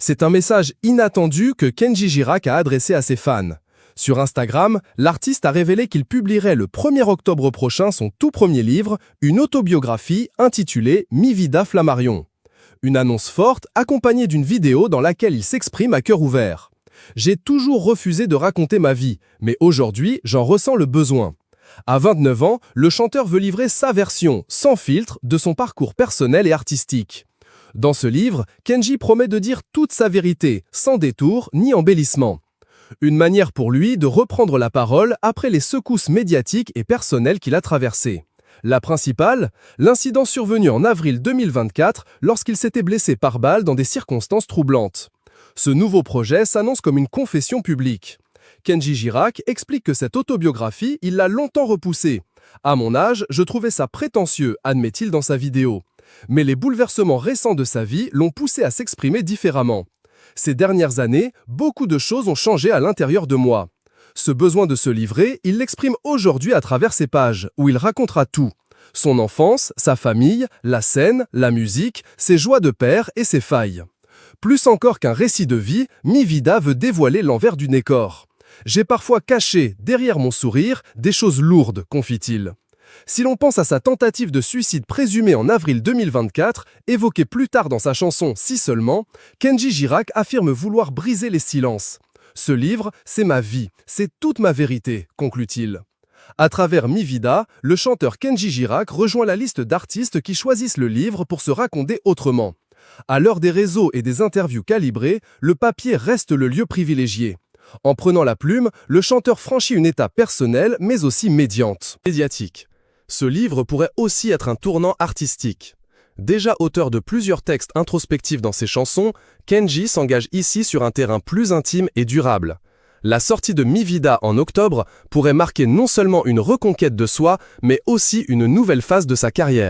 C'est un message inattendu que Kenji Girac a adressé à ses fans. Sur Instagram, l'artiste a révélé qu'il publierait le 1er octobre prochain son tout premier livre, une autobiographie intitulée Mi Vida Flammarion. Une annonce forte accompagnée d'une vidéo dans laquelle il s'exprime à cœur ouvert. « J'ai toujours refusé de raconter ma vie, mais aujourd'hui, j'en ressens le besoin. » À 29 ans, le chanteur veut livrer sa version, sans filtre, de son parcours personnel et artistique. Dans ce livre, Kenji promet de dire toute sa vérité, sans détour ni embellissement. Une manière pour lui de reprendre la parole après les secousses médiatiques et personnelles qu'il a traversées. La principale, l'incident survenu en avril 2024 lorsqu'il s'était blessé par balle dans des circonstances troublantes. Ce nouveau projet s'annonce comme une confession publique. Kenji Girac explique que cette autobiographie, il l'a longtemps repoussée. « À mon âge, je trouvais ça prétentieux », admet-il dans sa vidéo. Mais les bouleversements récents de sa vie l'ont poussé à s'exprimer différemment. Ces dernières années, beaucoup de choses ont changé à l'intérieur de moi. Ce besoin de se livrer, il l'exprime aujourd'hui à travers ses pages, où il racontera tout. Son enfance, sa famille, la scène, la musique, ses joies de père et ses failles. Plus encore qu'un récit de vie, Mi Vida veut dévoiler l'envers du décor. « J'ai parfois caché, derrière mon sourire, des choses lourdes », confie-t-il. Si l'on pense à sa tentative de suicide présumée en avril 2024, évoquée plus tard dans sa chanson « Si seulement », Kenji Girac affirme vouloir briser les silences. « Ce livre, c'est ma vie, c'est toute ma vérité », conclut-il. À travers Mi Vida, le chanteur Kenji Girac rejoint la liste d'artistes qui choisissent le livre pour se raconter autrement. À l'heure des réseaux et des interviews calibrées, le papier reste le lieu privilégié. En prenant la plume, le chanteur franchit une étape personnelle, mais aussi médiatique. Ce livre pourrait aussi être un tournant artistique. Déjà auteur de plusieurs textes introspectifs dans ses chansons, Kenji s'engage ici sur un terrain plus intime et durable. La sortie de Mi Vida en octobre pourrait marquer non seulement une reconquête de soi, mais aussi une nouvelle phase de sa carrière.